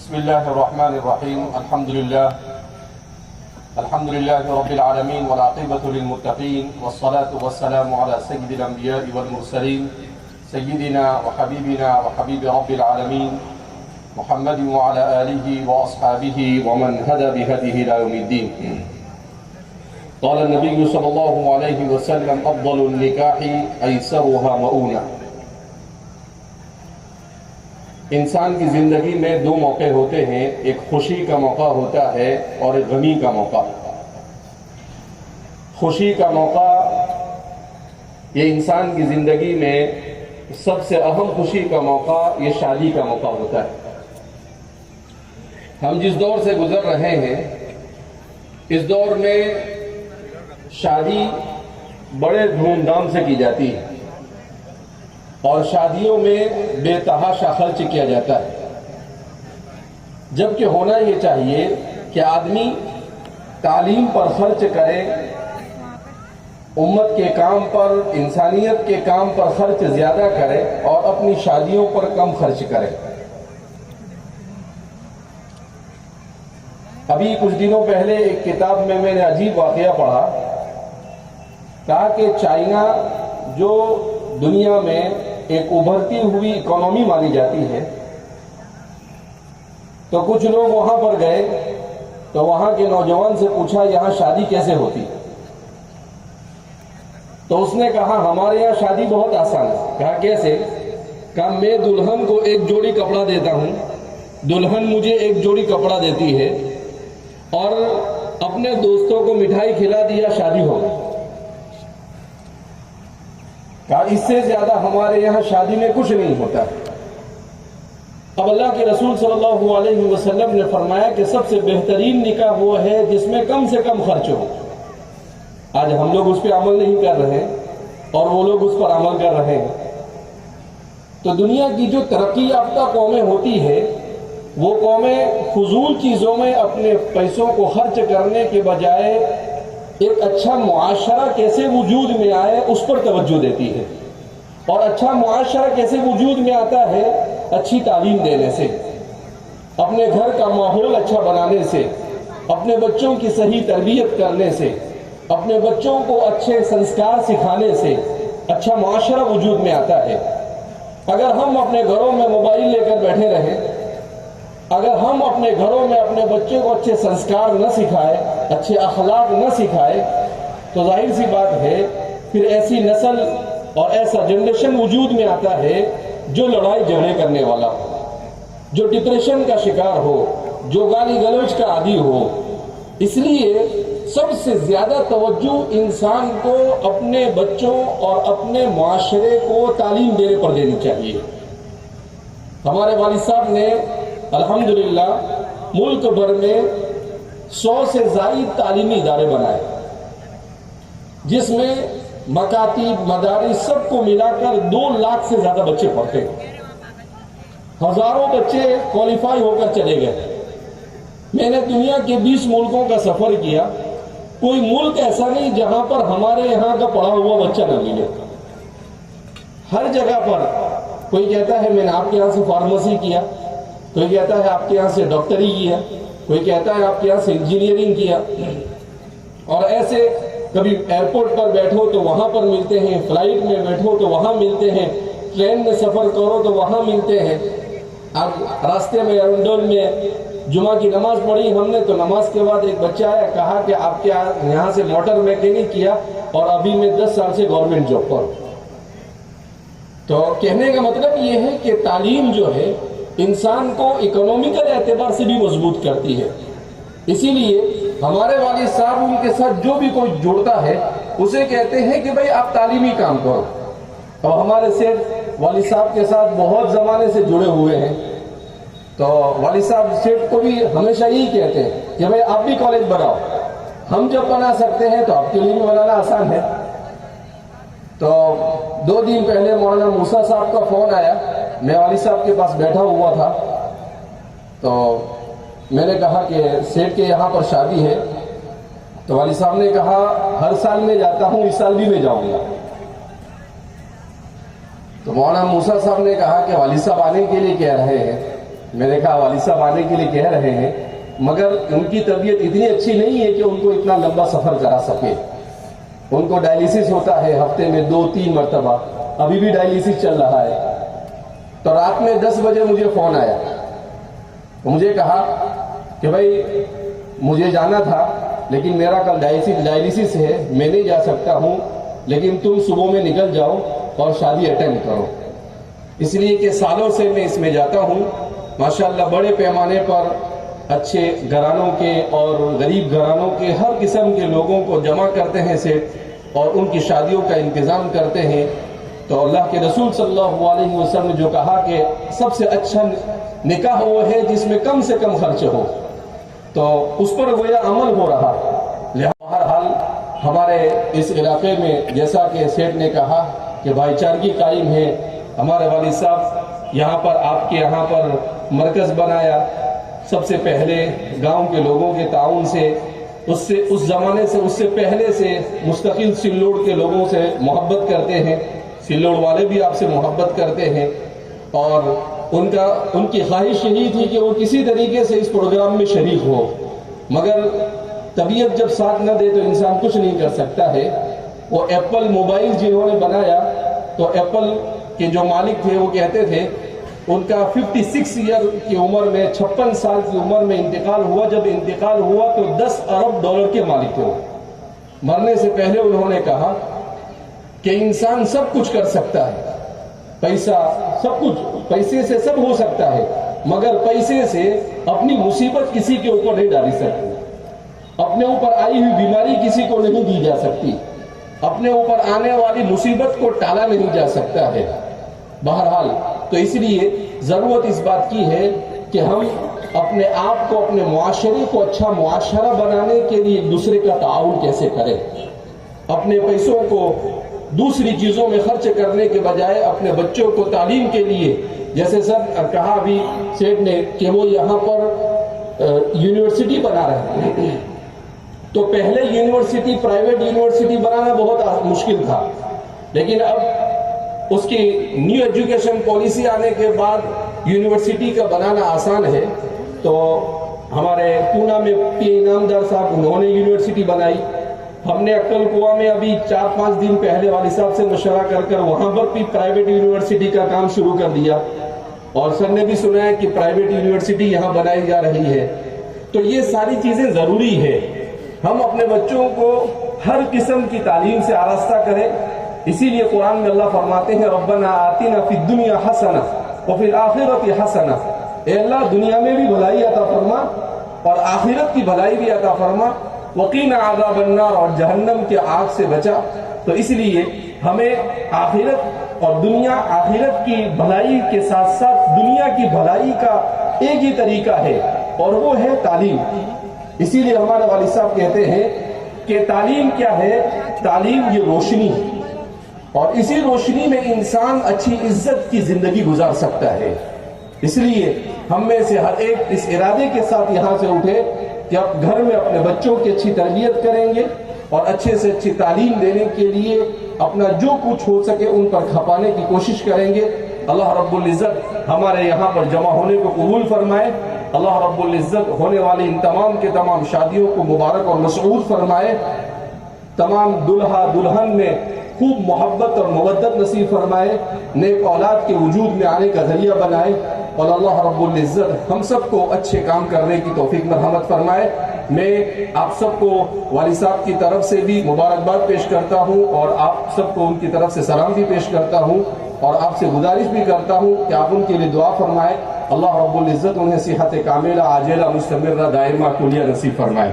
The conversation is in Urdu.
بسم الله الرحمن الرحيم. الحمد لله رب العالمين والعاقبة للمتقين والصلاة والسلام على سيد الأنبياء والمرسلين سيدنا وحبيبنا وحبيب رب العالمين محمد وعلى آله وأصحابه ومن هدى بهديه إلى يوم الدين. قال النبي صلى الله عليه وسلم أفضل النكاح أيسرها مؤونة. انسان کی زندگی میں دو موقع ہوتے ہیں، ایک خوشی کا موقع ہوتا ہے اور ایک غمی کا موقع. خوشی کا موقع یہ انسان کی زندگی میں سب سے اہم خوشی کا موقع یہ شادی کا موقع ہوتا ہے. ہم جس دور سے گزر رہے ہیں اس دور میں شادی بڑے دھوم دھام سے کی جاتی ہے اور شادیوں میں بے تحاشا خرچ کیا جاتا ہے، جبکہ ہونا یہ چاہیے کہ آدمی تعلیم پر خرچ کرے، امت کے کام پر، انسانیت کے کام پر خرچ زیادہ کرے اور اپنی شادیوں پر کم خرچ کرے. ابھی کچھ دنوں پہلے ایک کتاب میں نے عجیب واقعہ پڑھا. کہا کہ چائنا جو دنیا میں ایک ابھرتی ہوئی اکانومی مانی جاتی ہے، تو کچھ لوگ وہاں پر گئے تو وہاں کے نوجوان سے پوچھا یہاں شادی کیسے ہوتی؟ تو اس نے کہا ہمارے یہاں شادی بہت آسان ہے. کہا کیسے؟ کہا میں دلہن کو ایک جوڑی کپڑا دیتا ہوں، دلہن مجھے ایک جوڑی کپڑا دیتی ہے اور اپنے دوستوں کو مٹھائی کھلا دیا، شادی ہو گئی. کہا اس سے زیادہ ہمارے یہاں شادی میں کچھ نہیں ہوتا. اب اللہ کے رسول صلی اللہ علیہ وسلم نے فرمایا کہ سب سے بہترین نکاح وہ ہے جس میں کم سے کم خرچ ہو. آج ہم لوگ اس پہ عمل نہیں کر رہے اور وہ لوگ اس پر عمل کر رہے ہیں. تو دنیا کی جو ترقی یافتہ قومیں ہوتی ہے وہ قومیں فضول چیزوں میں اپنے پیسوں کو خرچ کرنے کے بجائے ایک اچھا معاشرہ کیسے وجود میں آئے اس پر توجہ دیتی ہے. اور اچھا معاشرہ کیسے وجود میں آتا ہے؟ اچھی تعلیم دینے سے، اپنے گھر کا ماحول اچھا بنانے سے، اپنے بچوں کی صحیح تربیت کرنے سے، اپنے بچوں کو اچھے سنسکار سکھانے سے اچھا معاشرہ وجود میں آتا ہے. اگر ہم اپنے گھروں میں موبائل لے کر بیٹھے رہیں، اگر ہم اپنے گھروں میں اپنے بچے کو اچھے سنسکار نہ سکھائے، اچھے اخلاق نہ سکھائے، تو ظاہر سی بات ہے پھر ایسی نسل اور ایسا جنریشن وجود میں آتا ہے جو لڑائی جھگڑے کرنے والا ہو، جو ڈپریشن کا شکار ہو، جو گالی گلوچ کا عادی ہو. اس لیے سب سے زیادہ توجہ انسان کو اپنے بچوں اور اپنے معاشرے کو تعلیم دینے پر دینی چاہیے. ہمارے والد صاحب نے الحمدللہ ملک بھر میں 100 سے زائد تعلیمی ادارے بنائے، جس میں مکاتب، مدارس سب کو ملا کر 2 لاکھ سے زیادہ بچے پڑھتے ہیں. ہزاروں بچے کوالیفائی ہو کر چلے گئے. میں نے دنیا کے 20 ملکوں کا سفر کیا، کوئی ملک ایسا نہیں جہاں پر ہمارے یہاں کا پڑھا ہوا بچہ نہ ملے. ہر جگہ پر کوئی کہتا ہے میں نے آپ کے یہاں سے فارمیسی کیا، کوئی کہتا ہے آپ کے یہاں سے ڈاکٹری کیا، کوئی کہتا ہے آپ کے یہاں سے انجینئرنگ کیا. اور ایسے کبھی ایئرپورٹ پر بیٹھو تو وہاں پر ملتے ہیں، فلائٹ میں بیٹھو تو وہاں ملتے ہیں، ٹرین میں سفر کرو تو وہاں ملتے ہیں. اب راستے میں ارنڈول میں جمعہ کی نماز پڑھی ہم نے، تو نماز کے بعد ایک بچہ آیا، کہا کہ آپ کے یہاں سے موٹر میکینک کیا اور ابھی میں 10 سال سے گورنمنٹ جاب پر ہوں. تو کہنے کا مطلب یہ ہے کہ تعلیم جو ہے انسان کو اکنومیکل اعتبار سے بھی مضبوط کرتی ہے. اسی لیے ہمارے والد صاحب ان کے ساتھ جو بھی کوئی جڑتا ہے اسے کہتے ہیں کہ بھئی آپ تعلیمی کام کرو. اور ہمارے سیٹھ والد صاحب کے ساتھ بہت زمانے سے جڑے ہوئے ہیں، تو والد صاحب سیٹھ کو بھی ہمیشہ یہی کہتے ہیں کہ بھئی آپ بھی کالج بناؤ، ہم جب بنا سکتے ہیں تو آپ کے لیے بھی بنانا آسان ہے. تو 2 دن پہلے مولانا موسیٰ صاحب کا فون آیا، میں والد صاحب کے پاس بیٹھا ہوا تھا، تو میں نے کہا کہ سیٹھ کے یہاں پر شادی ہے. تو والد صاحب نے کہا ہر سال میں جاتا ہوں، اس سال بھی میں جاؤں گا. تو مولانا موسیٰ صاحب نے کہا کہ والد صاحب آنے کے لیے کہہ رہے ہیں میں نے کہا والد صاحب آنے کے لیے کہہ رہے ہیں مگر ان کی طبیعت اتنی اچھی نہیں ہے کہ ان کو اتنا لمبا سفر کرا سکے. ان کو ڈائلیسس ہوتا ہے ہفتے میں 2-3 مرتبہ, ابھی بھی ڈائلیسس چل رہا ہے. تو رات میں 10 بجے مجھے فون آیا, مجھے کہا کہ بھائی مجھے جانا تھا لیکن میرا کل ڈائلیسس ہے, میں نہیں جا سکتا ہوں, لیکن تم صبح میں نکل جاؤ اور شادی اٹینڈ کرو. اس لیے کہ سالوں سے میں اس میں جاتا ہوں. ماشاءاللہ بڑے پیمانے پر اچھے گھرانوں کے اور غریب گھرانوں کے ہر قسم کے لوگوں کو جمع کرتے ہیں سیٹ اور ان کی شادیوں کا انتظام کرتے ہیں. تو اللہ کے رسول صلی اللہ علیہ وسلم نے جو کہا کہ سب سے اچھا نکاح وہ ہے جس میں کم سے کم خرچ ہو, تو اس پر گویا عمل ہو رہا. بہرحال ہمارے اس علاقے میں جیسا کہ سیٹ نے کہا کہ بھائی چارگی قائم ہے. ہمارے والد صاحب یہاں پر آپ کے یہاں پر مرکز بنایا, سب سے پہلے گاؤں کے لوگوں کے تعاون سے, اس زمانے سے, اس سے پہلے سے مستقل سلوڑ کے لوگوں سے محبت کرتے ہیں. سلوڑ والے بھی آپ سے محبت کرتے ہیں اور ان کی خواہش یہی تھی کہ وہ کسی طریقے سے اس پروگرام میں شریک ہو, مگر طبیعت جب ساتھ نہ دے تو انسان کچھ نہیں کر سکتا ہے. وہ ایپل موبائل جنہوں نے بنایا تو ایپل کے جو مالک تھے وہ کہتے تھے ان کا 56 ایئر کی عمر میں 56 سال کی عمر میں انتقال ہوا. جب انتقال ہوا تو $10 ارب کے مالک تھے. مرنے سے پہلے انہوں نے کہا کہ انسان سب کچھ کر سکتا ہے, پیسہ سب کچھ, پیسے سے سب ہو سکتا ہے, مگر پیسے سے اپنی مصیبت کسی کے اوپر نہیں ڈالی سکتی, اپنے اوپر آئی ہوئی بیماری کسی کو نہیں دی جا سکتی, اپنے اوپر آنے والی مصیبت کو ٹالا نہیں جا سکتا ہے. بہرحال تو اس لیے ضرورت اس بات کی ہے کہ ہم اپنے آپ کو, اپنے معاشرے کو اچھا معاشرہ بنانے کے لیے ایک دوسرے کا تعاون کیسے کریں. اپنے پیسوں کو دوسری چیزوں میں خرچ کرنے کے بجائے اپنے بچوں کو تعلیم کے لیے, جیسے سر کہا ابھی سیٹ نے کہ وہ یہاں پر یونیورسٹی بنا رہے ہیں, تو پہلے یونیورسٹی, پرائیویٹ یونیورسٹی بنانا بہت مشکل تھا, لیکن اب اس کی نیو ایجوکیشن پالیسی آنے کے بعد یونیورسٹی کا بنانا آسان ہے. تو ہمارے پونا میں پی انعامدار صاحب, انہوں نے یونیورسٹی بنائی. ہم نے عقل کنواں میں ابھی 4-5 دن پہلے والد صاحب سے مشورہ کر وہاں پر بھی پرائیویٹ یونیورسٹی کا کام شروع کر دیا, اور سر نے بھی سنا ہے کہ پرائیویٹ یونیورسٹی یہاں بنائی جا رہی ہے. تو یہ ساری چیزیں ضروری ہے. ہم اپنے بچوں کو ہر قسم کی تعلیم سے آراستہ کریں. اسی لیے قرآن میں اللہ فرماتے ہیں ربنا آتنا فی الدنیا حسنہ وفی الآخرۃ حسنہ, اے اللہ دنیا میں بھی بھلائی عطا فرما اور آخرت کی بھلائی بھی عطا فرما, وقینا عذاب النار, اور جہنم کے آگ سے بچا. تو اس لیے ہمیں آخرت اور دنیا, آخرت کی بھلائی کے ساتھ ساتھ دنیا کی بھلائی کا ایک ہی طریقہ ہے اور وہ ہے تعلیم. اسی لیے ہمارے والد صاحب کہتے ہیں کہ تعلیم کیا ہے, تعلیم یہ روشنی, اور اسی روشنی میں انسان اچھی عزت کی زندگی گزار سکتا ہے. اس لیے ہم میں سے ہر ایک اس ارادے کے ساتھ یہاں سے اٹھے کہ آپ گھر میں اپنے بچوں کی اچھی تربیت کریں گے اور اچھے سے اچھی تعلیم دینے کے لیے اپنا جو کچھ ہو سکے ان پر کھپانے کی کوشش کریں گے. اللہ رب العزت ہمارے یہاں پر جمع ہونے کو قبول فرمائے. اللہ رب العزت ہونے والی ان تمام کے تمام شادیوں کو مبارک اور مسعود فرمائے. تمام دلہا دلہن میں خوب محبت اور مودت نصیب فرمائے, نیک اولاد کے وجود میں آنے کا ذریعہ بنائے, اور اللہ رب العزت ہم سب کو اچھے کام کرنے کی توفیق مرحمت فرمائے. میں آپ سب کو والد صاحب کی طرف سے بھی مبارکباد پیش کرتا ہوں اور آپ سب کو ان کی طرف سے سلام بھی پیش کرتا ہوں, اور آپ سے گزارش بھی کرتا ہوں کہ آپ ان کے لیے دعا فرمائے. اللہ رب العزت انہیں صحت کاملہ عاجلہ مستمرہ دائمہ کلیہ نصیب فرمائے.